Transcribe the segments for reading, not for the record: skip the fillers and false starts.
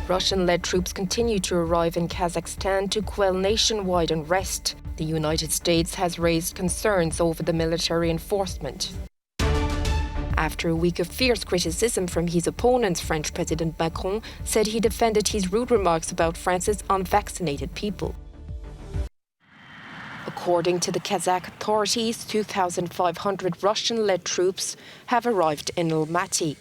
Russian-led troops continue to arrive in Kazakhstan to quell nationwide unrest. The United States has raised concerns over the military enforcement. After a week of fierce criticism from his opponents, French President Macron said he defended his rude remarks about France's unvaccinated people. According to the Kazakh authorities, 2,500 Russian-led troops have arrived in Almaty.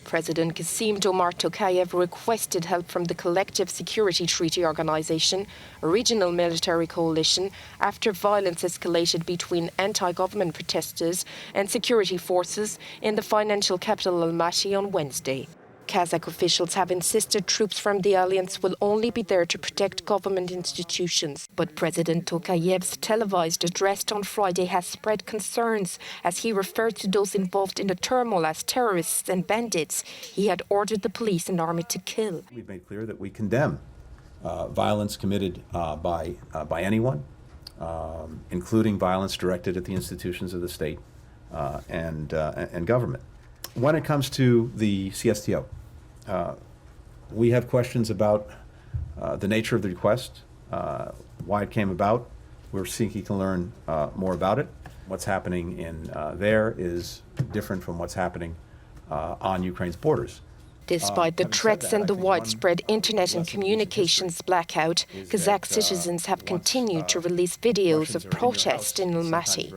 President Kassym-Jomart Tokayev requested help from the Collective Security Treaty Organization, a regional military coalition, after violence escalated between anti-government protesters and security forces in the financial capital Almaty on Wednesday. Kazakh officials have insisted troops from the alliance will only be there to protect government institutions. But President Tokayev's televised address on Friday has spread concerns as he referred to those involved in the turmoil as terrorists and bandits he had ordered the police and army to kill. We've made clear that we condemn violence committed by anyone, including violence directed at the institutions of the state and government. When it comes to the CSTO, we have questions about the nature of the request, why it came about. We're seeking to learn more about it. What's happening in there is different from what's happening on Ukraine's borders. Despite the threats and the widespread internet and communications blackout, Kazakh citizens have continued to release videos of protests in Almaty.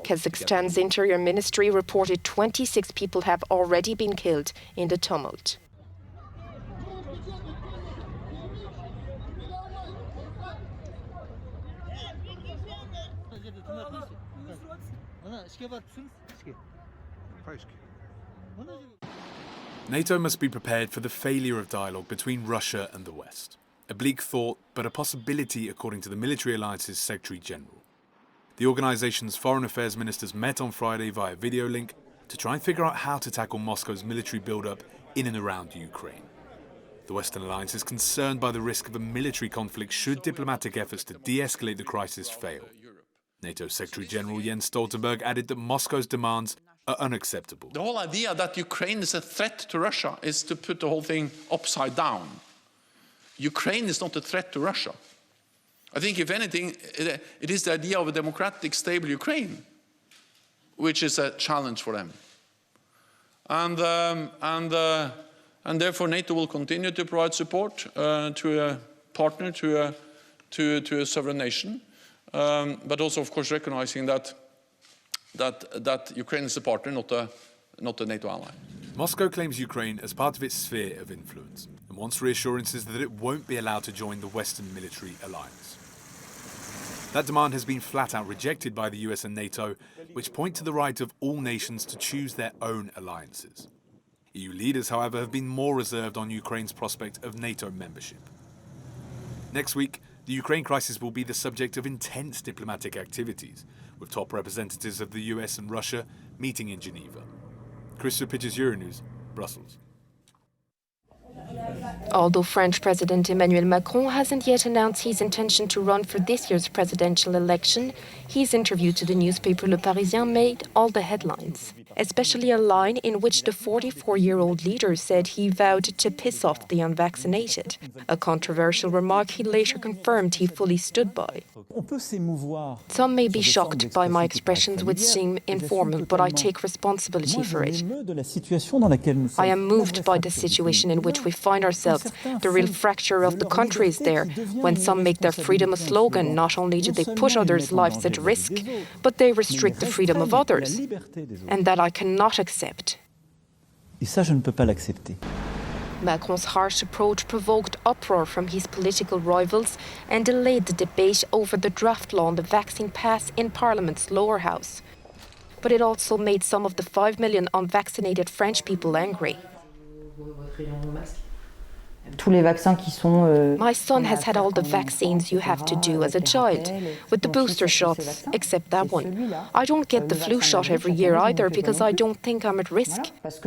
Kazakhstan's Interior Ministry reported 26 people have already been killed in the tumult. NATO must be prepared for the failure of dialogue between Russia and the West. A bleak thought, but a possibility according to the Military Alliance's Secretary General. The organisation's foreign affairs ministers met on Friday via video link to try and figure out how to tackle Moscow's military build-up in and around Ukraine. The Western Alliance is concerned by the risk of a military conflict should diplomatic efforts to de-escalate the crisis fail. NATO Secretary General Jens Stoltenberg added that Moscow's demands are unacceptable. The whole idea that Ukraine is a threat to Russia is to put the whole thing upside down. Ukraine is not a threat to Russia. I think, if anything, it is the idea of a democratic, stable Ukraine, which is a challenge for them. And therefore, NATO will continue to provide support to a partner, to a sovereign nation, but also, of course, recognizing that Ukraine is a partner, not a NATO ally. Moscow claims Ukraine as part of its sphere of influence and wants reassurances that it won't be allowed to join the Western military alliance. That demand has been flat out rejected by the US and NATO, which point to the right of all nations to choose their own alliances. EU leaders, however, have been more reserved on Ukraine's prospect of NATO membership. Next week, the Ukraine crisis will be the subject of intense diplomatic activities, with top representatives of the US and Russia meeting in Geneva. Christopher Pitches, Euronews, Brussels. Although French President Emmanuel Macron hasn't yet announced his intention to run for this year's presidential election, his interview to the newspaper Le Parisien made all the headlines, especially a line in which the 44-year-old leader said he vowed to piss off the unvaccinated, a controversial remark he later confirmed he fully stood by. Some may be shocked by my expressions, which seem informal, but I take responsibility for it. I am moved by the situation in which we find ourselves. The real fracture of the country is there. When some make their freedom a slogan, not only do they put others' lives at risk, but they restrict the freedom of others. And that I cannot accept. Macron's harsh approach provoked uproar from his political rivals and delayed the debate over the draft law on the vaccine pass in Parliament's lower house. But it also made some of the 5 million unvaccinated French people angry. My son has had all the vaccines you have to do as a child, with the booster shots, except that one. I don't get the flu shot every year either because I don't think I'm at risk. It's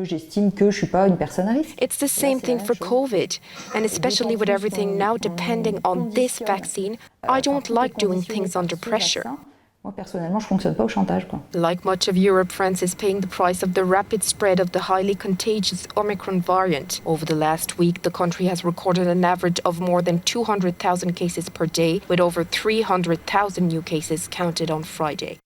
the same thing for COVID, and especially with everything now depending on this vaccine, I don't like doing things under pressure. Moi, personnellement, je fonctionne pas au chantage, quoi. Like much of Europe, France is paying the price of the rapid spread of the highly contagious Omicron variant. Over the last week, the country has recorded an average of more than 200,000 cases per day, with over 300,000 new cases counted on Friday.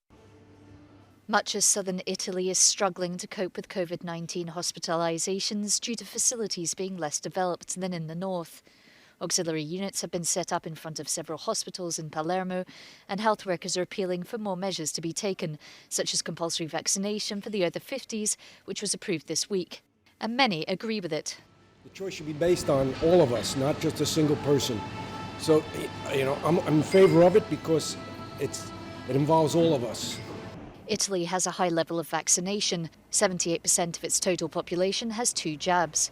Much of southern Italy is struggling to cope with COVID-19 hospitalizations due to facilities being less developed than in the north. Auxiliary units have been set up in front of several hospitals in Palermo, and health workers are appealing for more measures to be taken, such as compulsory vaccination for the over 50s, which was approved this week. And many agree with it. The choice should be based on all of us, not just a single person. So, I'm in favor of it because it involves all of us. Italy has a high level of vaccination. 78% of its total population has 2 jabs.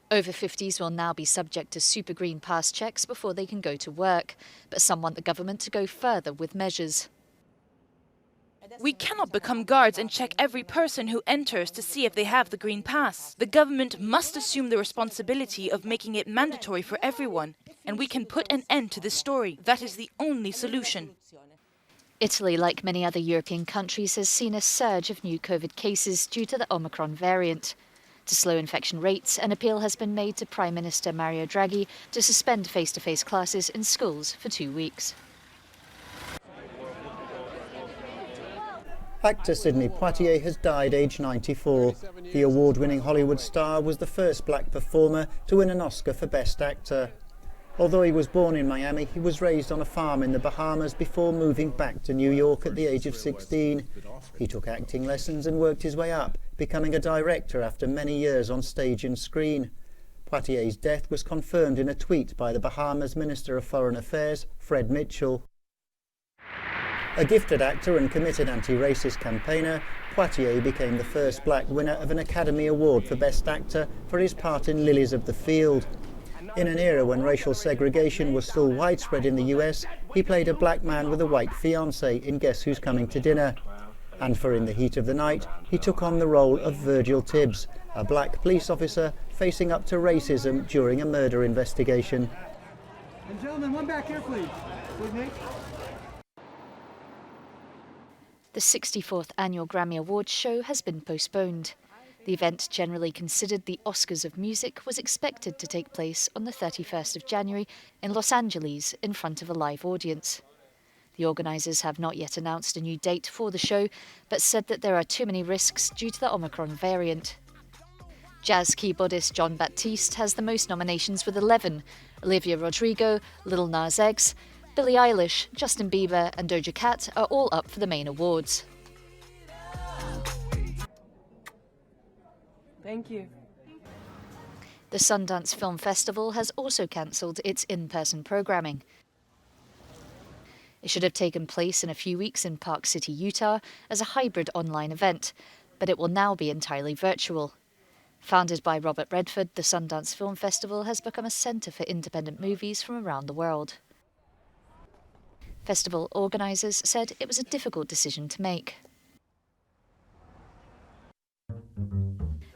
Over 50s will now be subject to super green pass checks before they can go to work, but some want the government to go further with measures. We cannot become guards and check every person who enters to see if they have the green pass. The government must assume the responsibility of making it mandatory for everyone, and we can put an end to this story. That is the only solution. Italy, like many other European countries, has seen a surge of new COVID cases due to the Omicron variant. To slow infection rates, an appeal has been made to Prime Minister Mario Draghi to suspend face-to-face classes in schools for 2 weeks. Actor Sidney Poitier has died aged 94. The award-winning Hollywood star was the first black performer to win an Oscar for Best Actor. Although he was born in Miami, he was raised on a farm in the Bahamas before moving back to New York at the age of 16. He took acting lessons and worked his way up, becoming a director after many years on stage and screen. Poitier's death was confirmed in a tweet by the Bahamas Minister of Foreign Affairs, Fred Mitchell. A gifted actor and committed anti-racist campaigner, Poitier became the first black winner of an Academy Award for Best Actor for his part in Lilies of the Field. In an era when racial segregation was still widespread in the US, he played a black man with a white fiancée in Guess Who's Coming to Dinner. And for In the Heat of the Night, he took on the role of Virgil Tibbs, a black police officer facing up to racism during a murder investigation. And gentlemen, one back here, please. With me. The 64th annual Grammy Awards show has been postponed. The event, generally considered the Oscars of music, was expected to take place on the 31st of January in Los Angeles in front of a live audience. The organisers have not yet announced a new date for the show, but said that there are too many risks due to the Omicron variant. Jazz keyboardist John Baptiste has the most nominations with 11. Olivia Rodrigo, Lil Nas X, Billie Eilish, Justin Bieber and Doja Cat are all up for the main awards. Thank you. The Sundance Film Festival has also cancelled its in-person programming. It should have taken place in a few weeks in Park City, Utah, as a hybrid online event, but it will now be entirely virtual. Founded by Robert Redford, the Sundance Film Festival has become a centre for independent movies from around the world. Festival organisers said it was a difficult decision to make.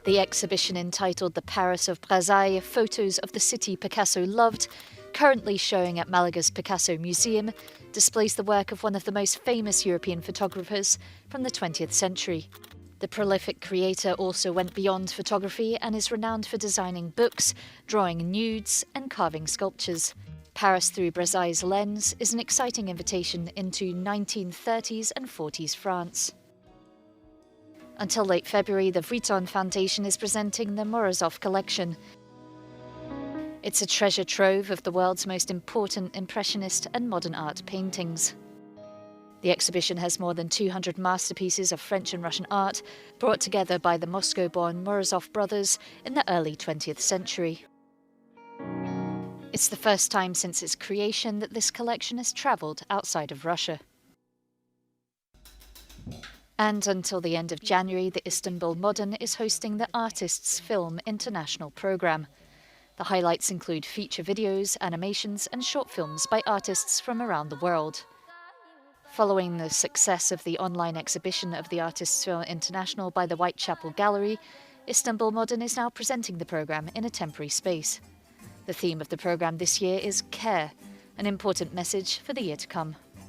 The exhibition entitled The Paris of Brazaille, Photos of the City Picasso Loved, currently showing at Malaga's Picasso Museum, displays the work of one of the most famous European photographers from the 20th century. The prolific creator also went beyond photography and is renowned for designing books, drawing nudes and carving sculptures. Paris Through Brazaille's Lens is an exciting invitation into 1930s and 40s France. Until late February, the Vuitton Foundation is presenting the Morozov collection. It's a treasure trove of the world's most important Impressionist and modern art paintings. The exhibition has more than 200 masterpieces of French and Russian art brought together by the Moscow-born Morozov brothers in the early 20th century. It's the first time since its creation that this collection has travelled outside of Russia. And until the end of January, the Istanbul Modern is hosting the Artists Film International programme. The highlights include feature videos, animations and short films by artists from around the world. Following the success of the online exhibition of the Artists Film International by the Whitechapel Gallery, Istanbul Modern is now presenting the programme in a temporary space. The theme of the programme this year is Care, an important message for the year to come.